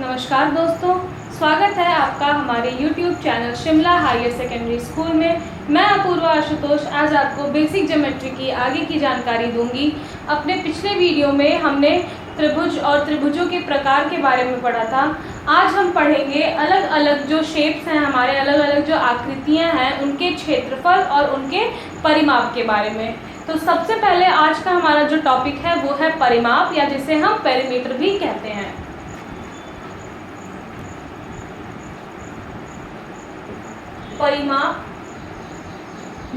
नमस्कार दोस्तों, स्वागत है आपका हमारे YouTube channel Shimla higher secondary school में। मैं अपूर्वा आशुतोष आज आपको बेसिक ज्योमेट्री की आगे की जानकारी दूंगी। अपने पिछले वीडियो में हमने त्रिभुज और त्रिभुजों के प्रकार के बारे में पढ़ा था। आज हम पढ़ेंगे अलग अलग जो शेप्स हैं, हमारे अलग अलग जो आकृतियाँ हैं, उनके क्षेत्रफल और उनके परिमाप के बारे में। तो सबसे पहले आज का हमारा जो टॉपिक है वो है परिमाप, या जिसे हम पेरीमीटर भी कहते हैं। परिमाप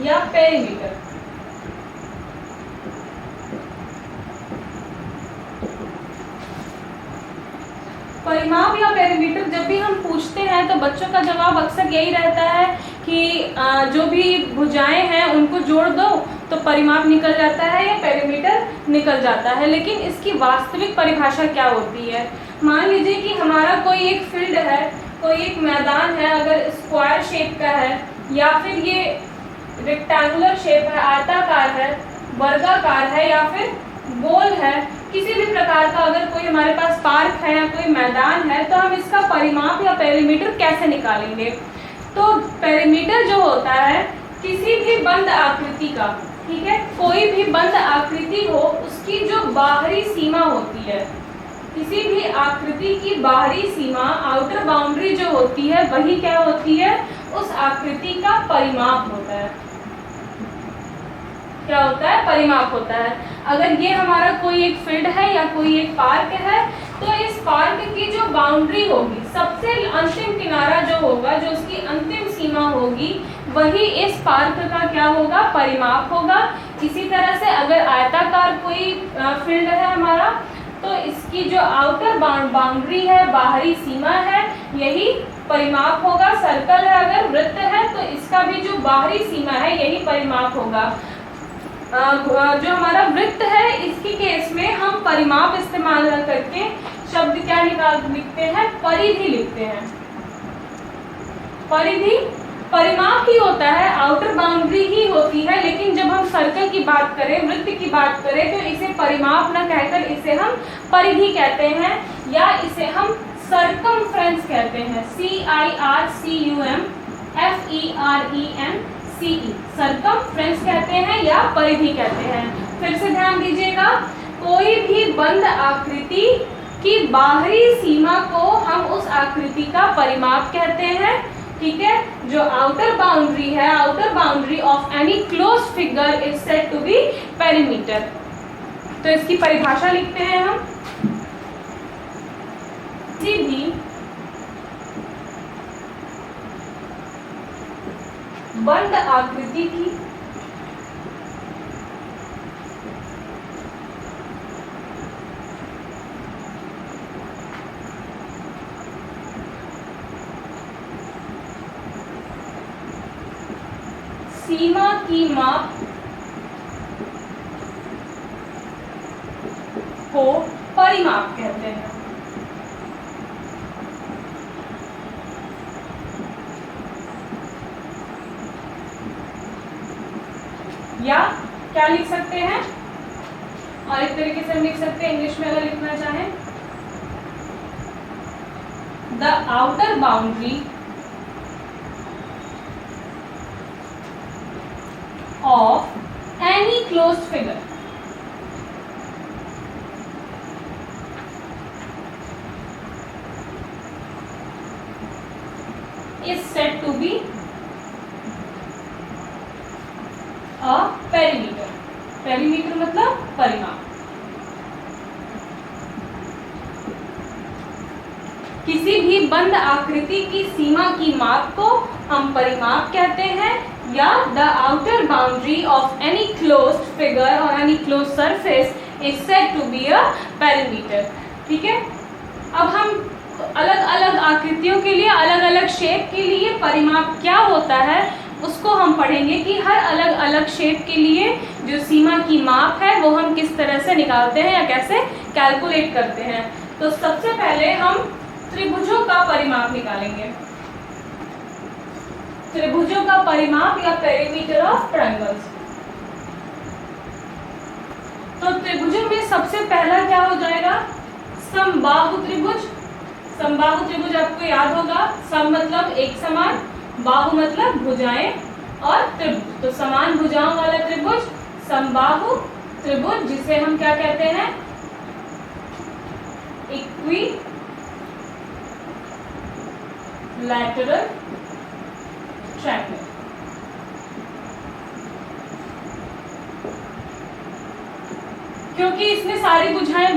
या पेरीमीटर। परिमाप या पेरीमीटर जब भी हम पूछते हैं तो बच्चों का जवाब अक्सर यही रहता है कि जो भी भुजाएं हैं उनको जोड़ दो तो परिमाप निकल जाता है या पेरीमीटर निकल जाता है। लेकिन इसकी वास्तविक परिभाषा क्या होती है? मान लीजिए कि हमारा कोई एक फील्ड है, कोई एक मैदान है, अगर स्क्वायर शेप का है या फिर ये रेक्टेंगुलर शेप है, आयताकार है, वर्गाकार है या फिर गोल है, किसी भी प्रकार का अगर कोई हमारे पास पार्क है या कोई मैदान है, तो हम इसका परिमाप या पेरीमीटर कैसे निकालेंगे? तो पेरीमीटर जो होता है किसी भी बंद आकृति का, ठीक है, कोई भी बंद आकृति हो उसकी जो बाहरी सीमा होती है, किसी भी आकृति की बाहरी सीमा, आउटर बाउंड्री जो होती है, वही क्या होती है? उस आकृति का परिमाप होता है। क्या होता है? परिमाप होता है। अगर ये हमारा कोई एक फील्ड है या कोई एक पार्क है, तो इस पार्क की जो बाउंड्री होगी, सबसे अंतिम किनारा जो होगा, जो उसकी अंतिम सीमा होगी, वही इस पार्क का क्या होगा? परिमाप होगा। इसी तरह से अगर आयताकार कोई फील्ड है हमारा, तो इसकी जो आउटर बाउंड्री है, बाहरी सीमा है, यही परिमाप होगा। सर्कल है, अगर वृत्त है, तो इसका भी जो बाहरी सीमा है यही परिमाप होगा। जो हमारा वृत्त है, इसके केस में हम परिमाप इस्तेमाल करके शब्द क्या लिखते हैं? परिधि लिखते हैं। परिधि परिमाप ही होता है, आउटर बाउंड्री ही होती है। लेकिन जब हम सर्कल की बात करें, वृत्त की बात करें, तो इसे परिमाप न कहकर इसे हम परिधि कहते हैं, या इसे हम सर्कमफ्रेंस कहते हैं। CIRCUMFERENCE, सर्कमफ्रेंस कहते हैं या परिधि कहते हैं। फिर से ध्यान दीजिएगा, कोई भी बंद आकृति की बाहरी सीमा को हम उस आकृति का परिमाप कहते हैं, ठीक है। जो आउटर बाउंड्री है, outer boundary of any close figure is said to be perimeter. तो इसकी परिभाषा लिखते हैं हम। किसी भी बंद आकृति की सीमा की माप को परिमाप कहते हैं। या क्या लिख सकते हैं? और एक तरीके से हम लिख सकते हैं, इंग्लिश में अगर लिखना चाहें, the outer boundary of any closed figure is said to be a perimeter. perimeter मतलब परिमाप। किसी भी बंद आकृति की सीमा की माप को हम परिमाप कहते हैं, या the outer boundary of any closed figure or any closed surface is said to be a perimeter, ठीक है। अब हम अलग अलग आकृतियों के लिए, अलग अलग शेप के लिए परिमाप क्या होता है उसको हम पढ़ेंगे कि हर अलग अलग शेप के लिए जो सीमा की माप है वो हम किस तरह से निकालते हैं या कैसे कैलकुलेट करते हैं। तो सबसे पहले हम त्रिभुजों का परिमाप निकालेंगे। त्रिभुजों का परिमाप या पेरीमीटर ऑफ ट्रायंगल्स। तो त्रिभुजों में सबसे पहला क्या हो जाएगा? समबाहु त्रिभुज, समबाहु त्रिभुज आपको याद होगा, सम मतलब एक समान, बाहु मतलब भुजाएं और त्रिभुज, तो समान भुजाओं वाला त्रिभुज समबाहु त्रिभुज, जिसे हम क्या कहते हैं, इक्विलैटरल ट्रायंगल। क्योंकि इसमें सारी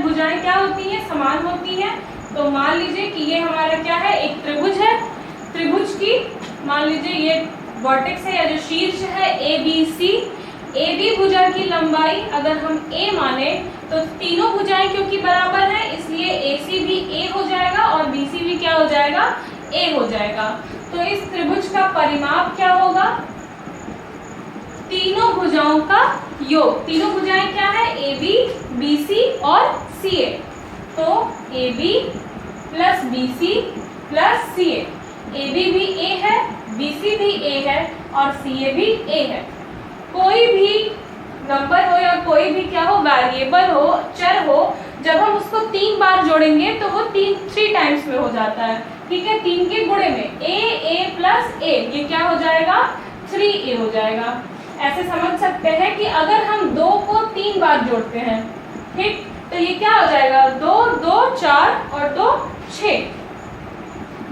भुजाएं क्या होती हैं, समान होती हैं, तो मान लीजिए कि ये हमारा क्या है, एक त्रिभुज है। त्रिभुज की मान लीजिए ये वर्टेक्स है या जो शीर्ष है ABC, AB भुजा की लंबाई अगर हम A माने तो तीनों भुजाएं क्योंकि बराबर हैं इसलिए AC भी A हो जाएगा और BC भी क्या हो जाएगा, A हो जाएगा। तो इस त्रिभुज का परिमाप क्या होगा, तीनों भुजाओं का योग। तीनों भुजाएं क्या है, AB, BC और CA। तो AB plus BC plus CA, AB भी A है, BC भी A है और CA भी A है। कोई भी नंबर हो या कोई भी क्या हो, वेरिएबल हो, चर हो, जब हम उसको 3 बार जोड़ेंगे तो वो 3 टाइम्स में हो जाता है, ठीक है, 3 के गुणे में A प्लस A, ये क्या हो जाएगा, 3A हो जाएगा। ऐसे समझ सकते हैं कि अगर हम 2 को 3 बार जोड़ते हैं, ठीक, तो ये क्या हो जाएगा, 2 2 4 और 2 6।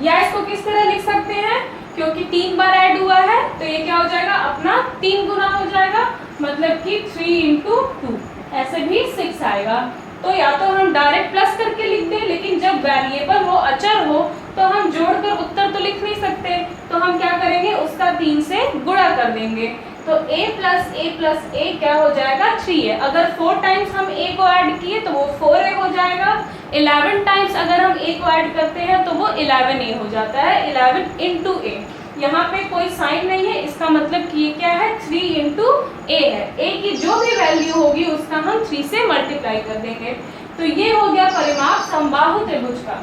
या इसको किस तरह लिख सकते हैं, क्योंकि 3 बार ऐड हुआ है तो ये क्या हो जाएगा, अपना 3 गुना हो जाएगा, मतलब कि 3 into 2, ऐसे भी 6 आएगा। तो या तो हम डायरेक्ट प्लस करके लिख दें, लेकिन जब वेरिएबल हो, अचर हो, तो हम जोड़कर उत्तर तो लिख नहीं सकते, तो हम क्या करेंगे, उसका 3 से गुणा कर देंगे। तो A प्लस A क्या हो जाएगा, 3A। अगर 4 टाइम्स हम A को ऐड किए तो वो 4A हो जाएगा। 11 टाइम्स अगर हम A को ऐड करते हैं तो वो 11A हो जाता है, 11 into A। यहाँ पे कोई साइन नहीं है, इसका मतलब कि ये क्या है, 3 into A है। A की जो भी वैल्यू होगी उसका हम 3 से मल्टीप्लाई कर देंगे। तो ये हो गया परिमाप समबाहु त्रिभुज का।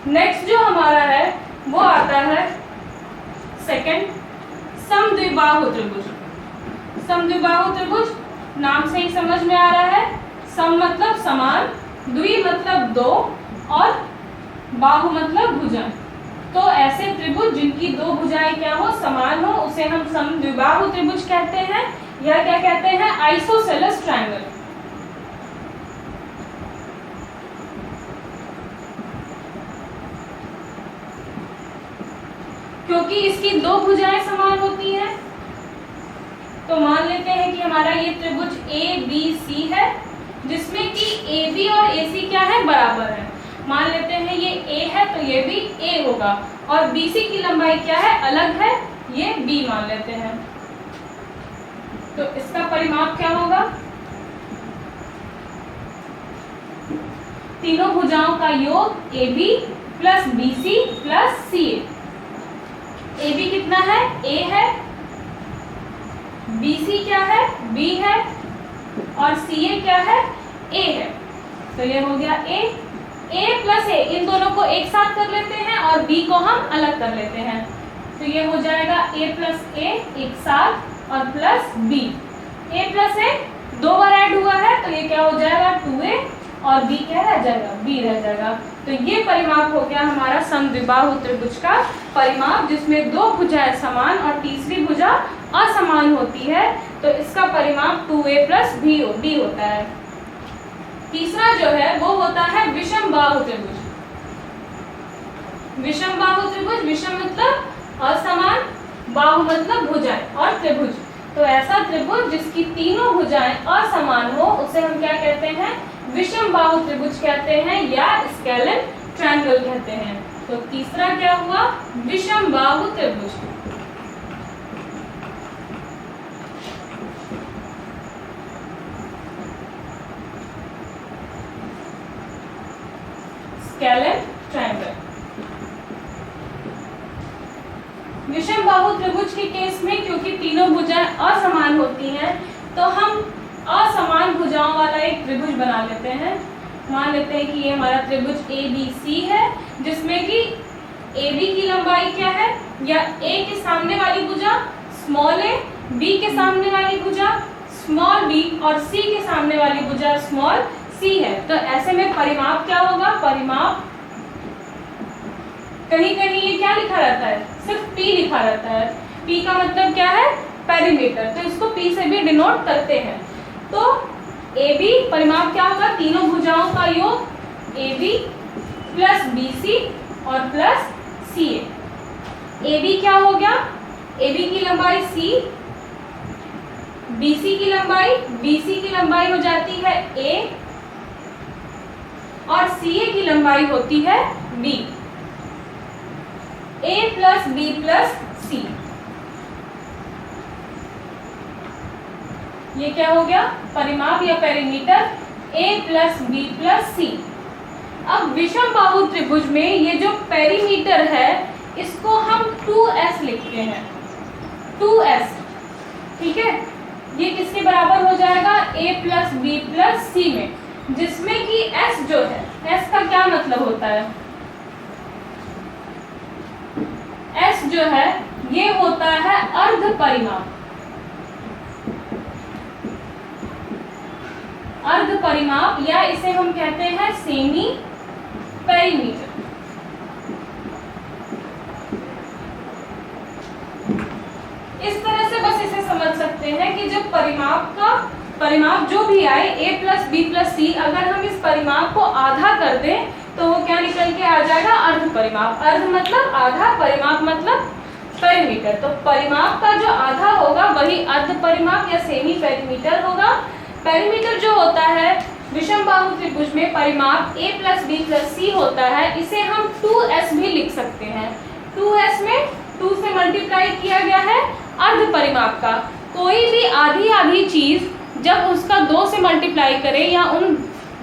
नेक्स्ट जो हमारा है वो आता है सेकंड, समद्विबाहु त्रिभुज। समद्विबाहु त्रिभुज नाम से ही समझ में आ रहा है, सम मतलब समान, द्वि मतलब 2 और बाहु मतलब भुजा। तो ऐसे त्रिभुज जिनकी 2 भुजाएं क्या हो, समान हो, उसे हम समद्विबाहु त्रिभुज कहते हैं, या क्या कहते हैं, आइसोसेलेस ट्रायंगल। क्योंकि इसकी 2 भुजाएं समान होती हैं, तो मान लेते हैं कि हमारा ये त्रिभुज ABC है, जिसमें कि AB और AC क्या है, बराबर है। मान लेते हैं ये A है तो ये भी A होगा, और BC की लंबाई क्या है, अलग है, ये B मान लेते हैं। तो इसका परिमाप क्या होगा, तीनों भुजाओं का योग AB plus BC plus CA। AB कितना है, A है, BC क्या है, B है, और CA क्या है, A है। तो ये हो गया A प्लस A, इन दोनों को एक साथ कर लेते हैं और B को हम अलग कर लेते हैं। तो ये हो जाएगा A प्लस A एक साथ और plus B। A plus A 2 bar add हुआ है तो ये क्या हो जाएगा, 2A, और B क्या रह जाएगा, B रह जाएगा। तो ये परिमाप हो गया हमारा समद्विबाहु त्रिभुज का परिमाप, जिसमें 2 भुजाएं समान और तीसरी भुजा असमान होती है। तो इसका परिमाप 2A प्लस B होता है। तीसरा जो है वो होता है विषम बाहु त्रिभुज। विषम बाहु त्रिभुज, विषम मतलब असमान, बाहु मतलब भुजाएं और त्रिभुज। तो ऐसा त्रिभुज जिसकी तीनों भुजाएं असमान हो उसे हम क्या कहते हैं, विषम बाहु त्रिभुज कहते हैं या स्केलेन ट्रायंगल कहते हैं। तो तीसरा क्या हुआ, विषम बाहु त्रिभुज। Scalene triangle. विषम बाहु त्रिभुज के केस में क्योंकि तीनों भुजाएं असमान होती हैं तो हम असमान भुजाओं वाला एक त्रिभुज बना लेते हैं। मान लेते हैं कि ये हमारा त्रिभुज ABC है, जिसमें कि AB की लंबाई क्या है, या A के सामने वाली भुजा स्मॉल a, B के सामने वाली भुजा स्मॉल b और C के सामने वाली भुजा स्मॉल c है। तो ऐसे में परिमाप क्या होगा, परिमाप कहीं कहीं ये क्या लिखा रहता है, सिर्फ P लिखा रहता है। P का मतलब क्या है, पेरीमीटर, तो इसको P से भी डिनोट करते हैं। तो AB परिमाप क्या होगा, तीनों भुजाओं का योग AB प्लस BC और प्लस CA। AB क्या हो गया, AB की लंबाई C, BC की लंबाई हो जाती है A और CA की लंबाई होती है B। A plus B plus C, ये क्या हो गया, परिमाप या perimeter A plus B plus C। अब विषम बाहु त्रिभुज में ये जो पेरीमीटर है इसको हम 2S लिखते हैं, 2S, ठीक है। ये किसके बराबर हो जाएगा, A plus B plus C में, जिसमें कि S जो है, S का क्या मतलब होता है, S जो है ये होता है अर्ध परिमाप, अर्ध परिमाप या इसे हम कहते हैं सेमी पेरीमीटर। इस तरह से बस इसे समझ सकते हैं कि जब परिमाप जो भी आए A plus B plus C, अगर हम इस परिमाप को आधा कर दें तो वो क्या निकल के आ जाएगा, अर्ध परिमाप। अर्ध मतलब आधा, परिमाप मतलब पेरीमीटर। तो परिमाप का जो आधा होगा वही अर्ध परिमाप या सेमी पेरीमीटर होगा। पेरीमीटर जो होता है विषम बाहु त्रिभुज में परिमाप A plus B plus C होता है, इसे हम 2S भी लिख सकते हैं। 2S में 2 से मल्टीप्लाई किया गया है अर्ध परिमाप का। कोई भी आधी आधी चीज जब उसका 2 से मल्टीप्लाई करें या उन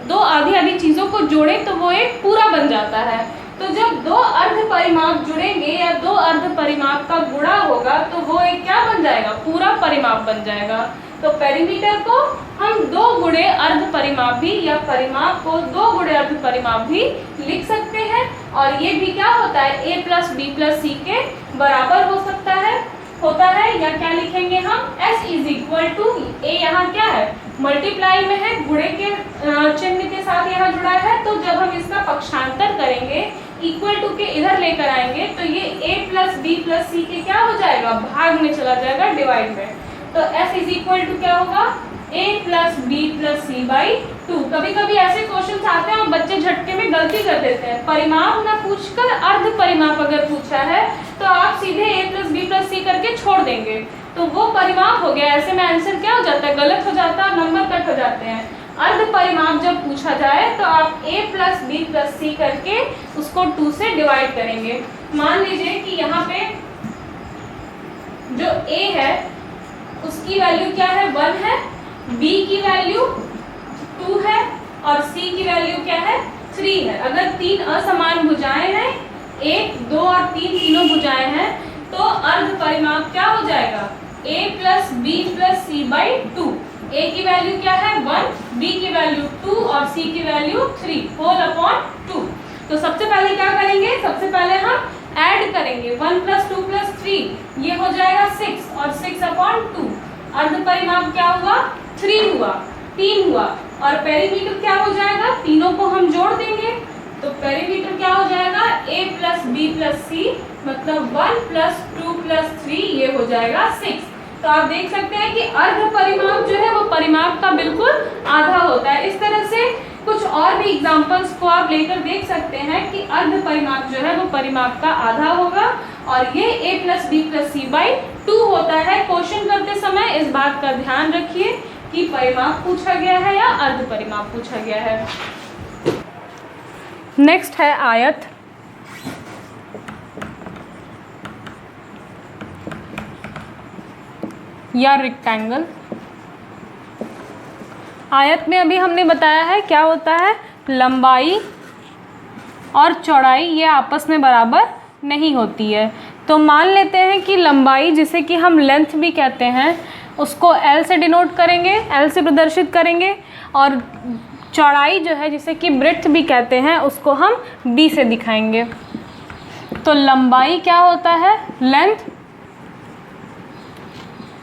दो आधी आधी चीजों को जोड़े तो वो एक पूरा बन जाता है। तो जब 2 अर्ध परिमाप जुड़ेंगे या 2 अर्ध परिमाप का गुणा होगा तो वो एक क्या बन जाएगा, पूरा परिमाप बन जाएगा। तो पेरीमीटर को हम 2 गुणे अर्ध परिमाप भी या परिमाप को 2 गुणे अर्ध परिमाप भी लिख सकते हैं। और ये भी क्या होता है, A plus B plus C के बराबर हो सकता है, होता है। या क्या लिखेंगे हम, S is equal to, A यहाँ क्या है, मल्टीप्लाई में है, गुणे के चिन्ह के साथ यहाँ जुड़ा है। तो जब हम इसका पक्षांतर करेंगे, इक्वल टू के इधर लेकर आएंगे तो ये A plus B plus C के क्या हो जाएगा, भाग में चला जाएगा, डिवाइड में। तो S इज इक्वल टू क्या होगा, A plus B plus C by 2। कभी कभी ऐसे क्वेश्चन आते हैं और बच्चे झटके में गलती कर देते हैं, परिमाप ना पूछकर अर्ध परिमाप अगर पूछा है तो आप सीधे A plus B plus C करके छोड़ देंगे, तो वो परिमाप हो गया। ऐसे में आंसर क्या हो जाता है, गलत हो जाता है, नंबर कट हो जाते हैं। अर्ध परिमाप जब पूछा जाए तो आप A plus B plus C करके उसको 2 से डिवाइड करेंगे। मान लीजिए कि यहाँ पे जो A है उसकी वैल्यू क्या है, 1 है, B की वैल्यू 2 है और C की वैल्यू क्या है, 3 है। अगर 3 असमान भुजाएं हैं, 1, 2 और 3 तीनों भुजाएं हैं, तो अर्ध परिमाप क्या हो जाएगा, A plus B plus C by 2। A की वैल्यू क्या है, 1, B की वैल्यू 2 और C की वैल्यू 3 होल अपॉन 2। तो सबसे पहले क्या करेंगे, सबसे पहले हम ऐड करेंगे, 1 प्लस 2 प्लस 3, ये हो जाएगा 6 और 6 अपॉन 2। अर्ध परिमाप क्या हुआ, 3 हुआ, 3 हुआ। और पेरीमीटर क्या हो जाएगा, तीनों को हम जोड़ देंगे तो पेरीमीटर क्या हो जाएगा, A plus B plus C मतलब 1 प्लस 2 प्लस 3, ये हो जाएगा 6। तो आप देख सकते हैं कि अर्ध परिमाप जो है वो परिमाप का बिल्कुल आधा होता है। इस तरह से कुछ और भी एग्जांपल्स को आप लेकर देख सकते हैं कि अर्ध परिमाप जो है वो परिमाप का आधा होगा और ये A plus B plus C by 2 होता है। क्वेश्चन करते समय इस बात का ध्यान रखिए कि परिमाप पूछा गया है या अर्ध परिमाप पूछा गया है। नेक्स्ट है आयत। या रेक्टेंगल। आयत में अभी हमने बताया है क्या होता है, लंबाई और चौड़ाई ये आपस में बराबर नहीं होती है। तो मान लेते हैं कि लंबाई, जिसे कि हम लेंथ भी कहते हैं, उसको L से डिनोट करेंगे, L से प्रदर्शित करेंगे, और चौड़ाई जो है जिसे कि ब्रेड्थ भी कहते हैं उसको हम B से दिखाएंगे। तो लंबाई क्या होता है, लेंथ,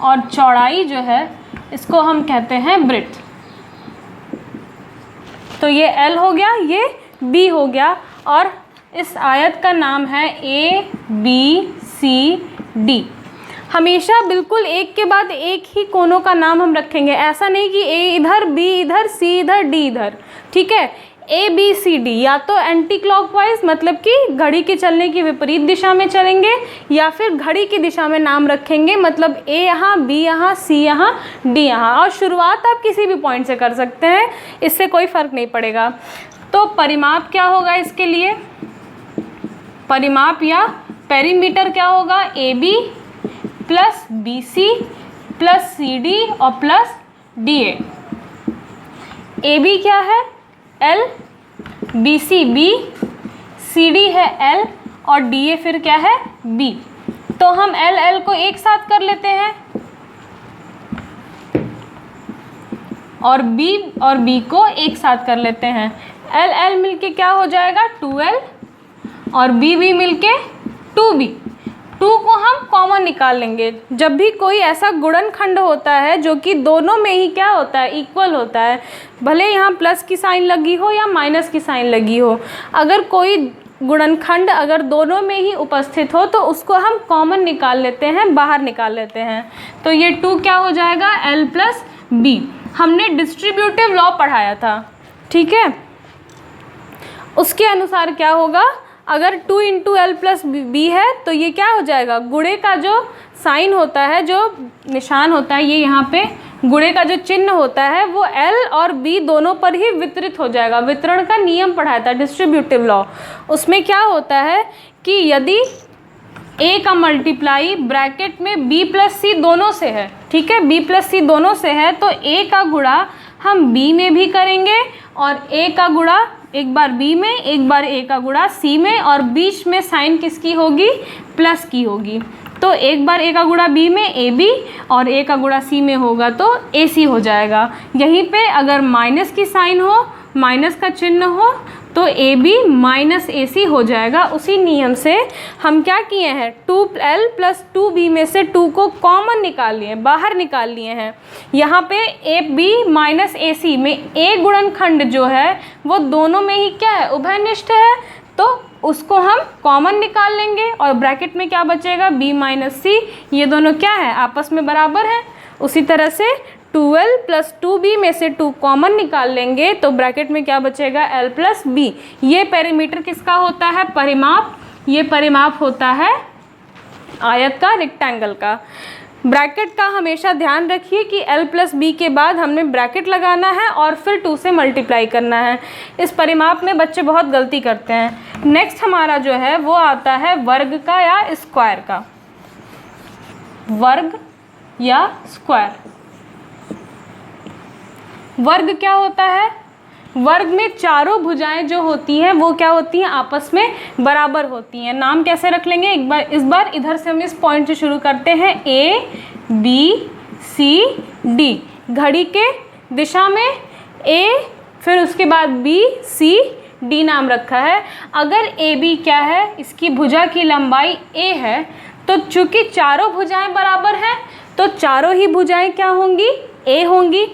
और चौड़ाई जो है इसको हम कहते हैं ब्रेड्थ। तो ये L हो गया, ये B हो गया, और इस आयत का नाम है ABCD। हमेशा बिल्कुल एक के बाद एक ही कोनों का नाम हम रखेंगे, ऐसा नहीं कि A इधर, B इधर, C इधर, D इधर, ठीक है। ABCD या तो एंटी क्लॉकवाइज मतलब कि घड़ी के चलने की विपरीत दिशा में चलेंगे, या फिर घड़ी की दिशा में नाम रखेंगे, मतलब A यहाँ, B यहाँ, C यहाँ, D यहाँ। और शुरुआत आप किसी भी पॉइंट से कर सकते हैं, इससे कोई फ़र्क नहीं पड़ेगा। तो परिमाप क्या होगा इसके लिए? परिमाप या पेरीमीटर क्या होगा? AB plus BC plus CD और प्लस DA। AB क्या है? L, BC B, CD है L और DA फिर क्या है? B। तो हम L को एक साथ कर लेते हैं और B को एक साथ कर लेते हैं। L मिलके क्या हो जाएगा? 2L और B मिलके 2B। 2 को हम कॉमन निकाल लेंगे। जब भी कोई ऐसा गुणनखंड होता है जो कि दोनों में ही क्या होता है? इक्वल होता है, भले यहाँ प्लस की साइन लगी हो या माइनस की साइन लगी हो, अगर कोई गुणनखंड अगर दोनों में ही उपस्थित हो तो उसको हम कॉमन निकाल लेते हैं, बाहर निकाल लेते हैं। तो ये 2 क्या हो जाएगा? L plus B। हमने डिस्ट्रीब्यूटिव लॉ पढ़ाया था, ठीक है। उसके अनुसार क्या होगा? अगर 2 इंटू L प्लस B है तो ये क्या हो जाएगा? गुणे का जो साइन होता है, जो निशान होता है, ये यहाँ पे गुणे का जो चिन्ह होता है वो L और B दोनों पर ही वितरित हो जाएगा। वितरण का नियम पढ़ाया था डिस्ट्रीब्यूटिव लॉ। उसमें क्या होता है कि यदि A का मल्टीप्लाई ब्रैकेट में B प्लस C दोनों से है, ठीक है, B प्लस C दोनों से है, तो A का गुणा हम B में भी करेंगे और A का गुणा एक बार B में, एक बार A का गुणा C में, और बीच में साइन किसकी होगी? प्लस की होगी। तो एक बार A का गुणा B में AB और A का गुणा C में होगा तो AC हो जाएगा। यहीं पे अगर माइनस की साइन हो, माइनस का चिन्ह हो, तो AB माइनस AC हो जाएगा। उसी नियम से हम क्या किए हैं? 2L प्लस 2B में से 2 को कॉमन निकाल लिए, बाहर निकाल लिए हैं। यहाँ पे AB माइनस AC में A गुणनखंड जो है वो दोनों में ही क्या है? उभयनिष्ठ है, तो उसको हम कॉमन निकाल लेंगे और ब्रैकेट में क्या बचेगा? B minus C। ये दोनों क्या है? आपस में बराबर है। उसी तरह से 2L प्लस 2B में से 2 कॉमन निकाल लेंगे तो ब्रैकेट में क्या बचेगा? L plus B। ये पेरीमीटर किसका होता है? परिमाप। ये परिमाप होता है आयत का, रेक्टेंगल का। ब्रैकेट का हमेशा ध्यान रखिए कि L प्लस B के बाद हमने ब्रैकेट लगाना है और फिर 2 से मल्टीप्लाई करना है। इस परिमाप में बच्चे बहुत गलती करते हैं। नेक्स्ट हमारा जो है वो आता है वर्ग का या स्क्वायर का। वर्ग या स्क्वायर। वर्ग क्या होता है? वर्ग में चारों भुजाएं जो होती हैं वो क्या होती हैं? आपस में बराबर होती हैं। नाम कैसे रख लेंगे? इस बार इधर से हम इस पॉइंट से शुरू करते हैं। A B C D। घड़ी के दिशा में A, फिर उसके बाद B C D नाम रखा है। अगर AB क्या है? इसकी भुजा की लंबाई A है, तो चूंकि चारों भुजाएं बराबर हैं तो चारों ही भुजाएं क्या होंगी? A होंगी।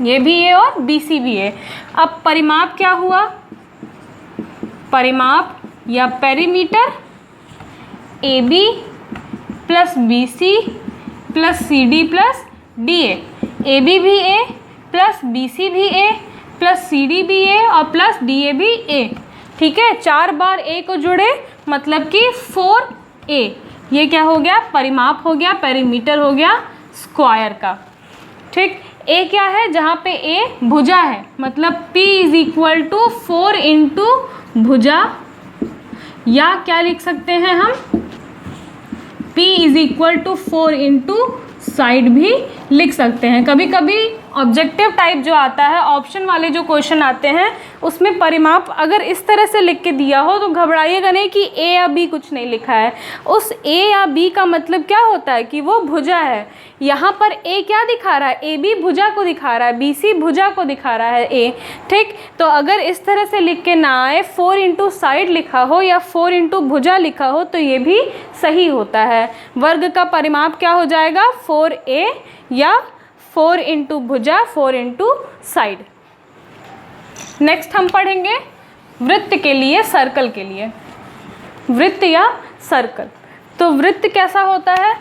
ये भी A और BC भी A। अब परिमाप क्या हुआ? परिमाप या perimeter AB plus BC plus CD plus DA। AB भी A प्लस BC भी A प्लस CD भी A और प्लस DA भी A, ठीक है। 4 बार A को जुड़े मतलब कि 4A। ये क्या हो गया? परिमाप हो गया, पेरीमीटर हो गया स्क्वायर का, ठीक। A क्या है? जहाँ पे A भुजा है, मतलब P is equal to 4 into भुजा, या क्या लिख सकते हैं हम? P is equal to 4 into side भी लिख सकते हैं। कभी कभी ऑब्जेक्टिव टाइप जो आता है, ऑप्शन वाले जो क्वेश्चन आते हैं, उसमें परिमाप अगर इस तरह से लिख के दिया हो तो घबराइएगा नहीं कि A या B कुछ नहीं लिखा है। उस A या B का मतलब क्या होता है कि वो भुजा है। यहाँ पर A क्या दिखा रहा है? AB भुजा को दिखा रहा है, BC भुजा को दिखा रहा है A, ठीक। तो अगर इस तरह से लिख के ना आए, 4 इंटू साइड लिखा हो या 4 इंटू भुजा लिखा हो तो ये भी सही होता है। वर्ग का परिमाप क्या हो जाएगा? 4A या 4 इंटू भुजा 4 इंटू साइड। नेक्स्ट हम पढ़ेंगे वृत्त के लिए, सर्कल के लिए, वृत्त या सर्कल। तो वृत्त कैसा होता है,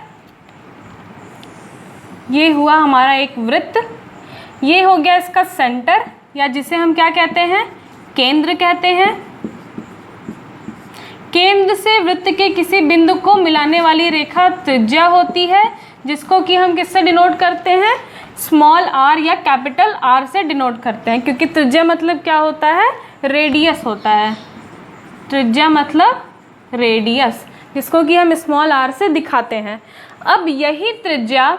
ये हुआ हमारा एक वृत्त, ये हो गया इसका सेंटर, या जिसे हम क्या कहते हैं, केंद्र कहते हैं। केंद्र से वृत्त के किसी बिंदु को मिलाने वाली रेखा त्रिज्या होती है, जिसको कि हम किससे डिनोट करते हैं, स्मॉल आर या कैपिटल आर से डिनोट करते हैं, क्योंकि त्रिज्या मतलब क्या होता है, रेडियस होता है। त्रिज्या मतलब रेडियस, जिसको कि हम स्मॉल आर से दिखाते हैं। अब यही त्रिज्या,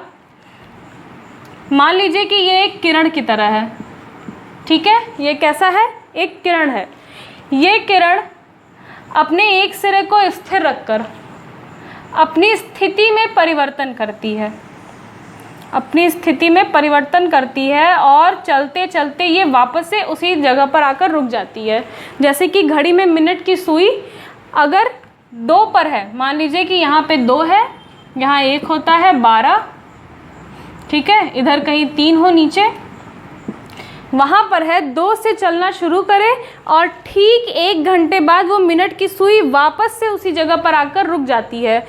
मान लीजिए कि ये एक किरण की तरह है, ठीक है, ये कैसा है, एक किरण है। ये किरण अपने एक सिरे को स्थिर रखकर अपनी स्थिति में परिवर्तन करती है, अपनी स्थिति में परिवर्तन करती है और चलते चलते ये वापस से उसी जगह पर आकर रुक जाती है। जैसे कि घड़ी में मिनट की सुई अगर 2 पर है, मान लीजिए कि यहाँ पे 2 है, यहाँ 1 होता है 12, ठीक है, इधर कहीं 3 हो नीचे, वहाँ पर है 2 से चलना शुरू करे और ठीक 1 घंटे बाद वो मिनट की सुई वापस से उसी जगह पर आकर रुक जाती है।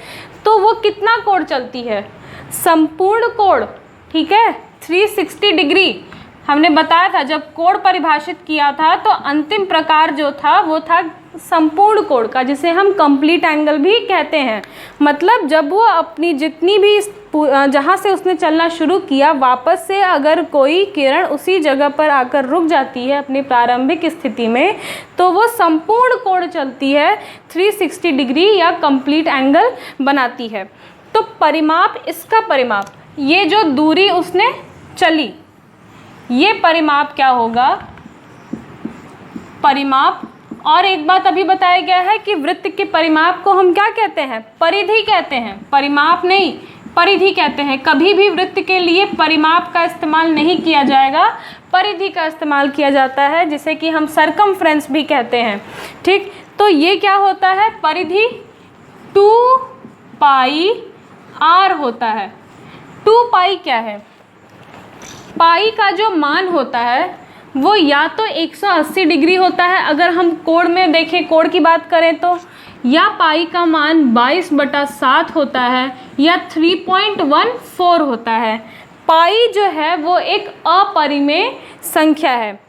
तो वो कितना कोण चलती है, संपूर्ण कोण, ठीक है, 360 डिग्री। हमने बताया था जब कोण परिभाषित किया था तो अंतिम प्रकार जो था वो था संपूर्ण कोण का, जिसे हम कंप्लीट एंगल भी कहते हैं। मतलब जब वो अपनी जितनी भी जहाँ से उसने चलना शुरू किया वापस से अगर कोई किरण उसी जगह पर आकर रुक जाती है अपनी प्रारंभिक स्थिति में, तो वो संपूर्ण कोण चलती है, 360 डिग्री या कंप्लीट एंगल बनाती है। तो परिमाप, इसका परिमाप, ये जो दूरी उसने चली, ये परिमाप क्या होगा, परिमाप। और एक बात अभी बताया गया है कि वृत्त के परिमाप को हम क्या कहते हैं, परिधि कहते हैं, परिमाप नहीं, परिधि कहते हैं। कभी भी वृत्त के लिए परिमाप का इस्तेमाल नहीं किया जाएगा, परिधि का इस्तेमाल किया जाता है, जिसे कि हम सरकमफ्रेंस भी कहते हैं, ठीक। तो ये क्या होता है, परिधि 2 पाई आर होता है। 2 पाई क्या है, पाई का जो मान होता है वो या तो 180 डिग्री होता है, अगर हम कोण में देखें, कोण की बात करें तो, या पाई का मान 22/7 होता है, या 3.14 होता है। पाई जो है वो एक अपरिमेय संख्या है,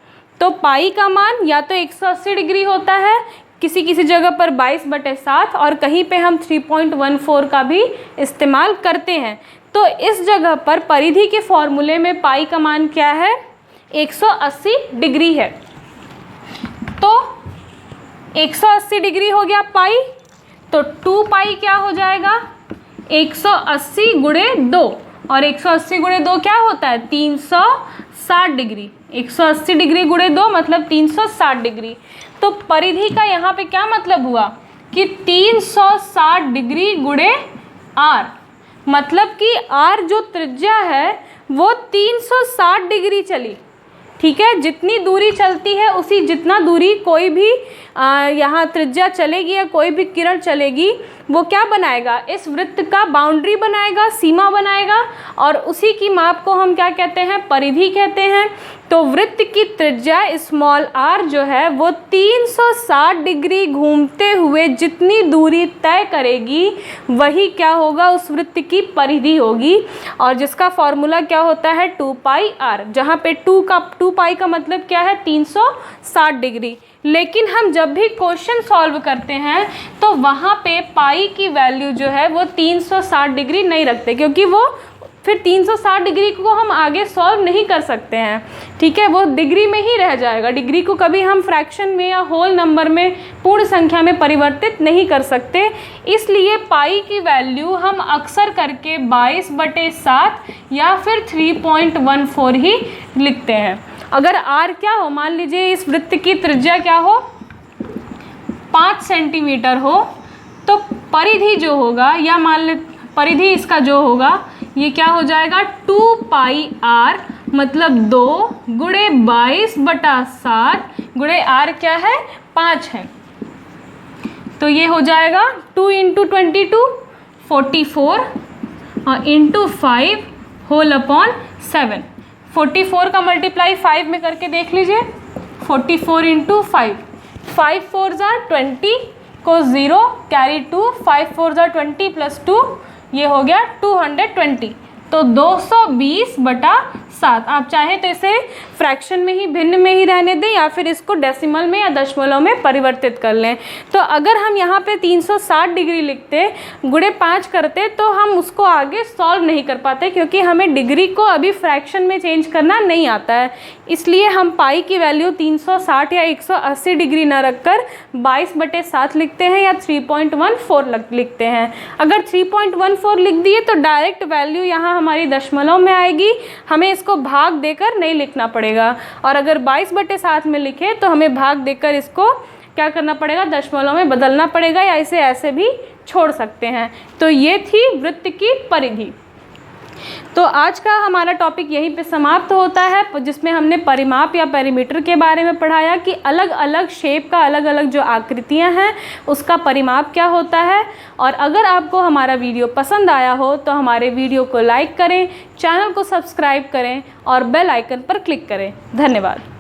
तो पाई का मान या तो 180 डिग्री होता है, किसी किसी जगह पर 22/7, और कहीं पे हम 3.14 का भी इस्तेमाल करते हैं। तो इस जगह पर परिधि के फॉर्मूले में पाई का मान क्या है, 180 डिग्री है। तो 180 डिग्री हो गया पाई, तो 2 पाई क्या हो जाएगा, 180 गुणे 2, और 180 गुणे 2 क्या होता है, 360 डिग्री। 180 डिग्री गुणे 2 मतलब 360 डिग्री। तो परिधि का यहाँ पे क्या मतलब हुआ कि 360 डिग्री गुणे आर, मतलब कि आर जो त्रिज्या है वो 360 डिग्री चली, ठीक है। जितनी दूरी चलती है उसी जितना दूरी कोई भी यहाँ त्रिज्या चलेगी या कोई भी किरण चलेगी, वो क्या बनाएगा, इस वृत्त का बाउंड्री बनाएगा, सीमा बनाएगा, और उसी की माप को हम क्या कहते हैं, परिधि कहते हैं। तो वृत्त की त्रिज्या स्मॉल आर जो है वो 360 डिग्री घूमते हुए जितनी दूरी तय करेगी वही क्या होगा, उस वृत्त की परिधि होगी, और जिसका फॉर्मूला क्या होता है, 2 पाई आर, जहाँ पे 2 पाई का मतलब क्या है, 360 डिग्री। लेकिन हम जब भी क्वेश्चन सॉल्व करते हैं तो वहाँ पे पाई की वैल्यू जो है वो 360 डिग्री नहीं रखते, क्योंकि वो फिर 360 डिग्री को हम आगे सॉल्व नहीं कर सकते हैं, ठीक है, वो डिग्री में ही रह जाएगा। डिग्री को कभी हम फ्रैक्शन में या होल नंबर में, पूर्ण संख्या में परिवर्तित नहीं कर सकते। इसलिए पाई की वैल्यू हम अक्सर करके 22/7 या फिर 3.14 ही लिखते हैं। अगर आर क्या हो, मान लीजिए इस वृत्त की त्रिज्या क्या हो, 5 सेंटीमीटर हो, तो परिधि जो होगा, या मान ले परिधि इसका जो होगा, ये क्या हो जाएगा, 2 पाई आर, मतलब 2 गुणे 22/7 गुणे आर क्या है, 5 है। तो ये हो जाएगा 2 × 22 44 और इंटू 5 होल अपॉन 7। 44 का मल्टीप्लाई 5 में करके देख लीजिए, 44 × 5 5 4 20 को 0 कैरी 2, 5 4 20 प्लस 2, ये हो गया 220। तो 220/7। आप चाहें तो इसे फ्रैक्शन में ही, भिन्न में ही रहने दें, या फिर इसको डेसिमल में या दशमलव में परिवर्तित कर लें। तो अगर हम यहाँ पे 360 डिग्री लिखते, गुणे 5 करते, तो हम उसको आगे सॉल्व नहीं कर पाते, क्योंकि हमें डिग्री को अभी फ्रैक्शन में चेंज करना नहीं आता है। इसलिए हम पाई की वैल्यू 360 या 180 डिग्री ना रखकर 22/7 लिखते हैं, या 3.14 लिखते हैं। अगर 3.14 लिख दिए तो डायरेक्ट वैल्यू यहाँ हमारी दशमलव में आएगी, हमें इसको भाग देकर नहीं लिखना पड़ेगा। और अगर 22/7 में लिखे तो हमें भाग देकर इसको क्या करना पड़ेगा, दशमलव में बदलना पड़ेगा, या इसे ऐसे भी छोड़ सकते हैं। तो ये थी वृत्त की परिधि। तो आज का हमारा टॉपिक यहीं पे समाप्त होता है, जिसमें हमने परिमाप या पेरीमीटर के बारे में पढ़ाया कि अलग अलग शेप का, अलग अलग जो आकृतियां हैं उसका परिमाप क्या होता है। और अगर आपको हमारा वीडियो पसंद आया हो तो हमारे वीडियो को लाइक करें, चैनल को सब्सक्राइब करें और बेल आइकन पर क्लिक करें। धन्यवाद।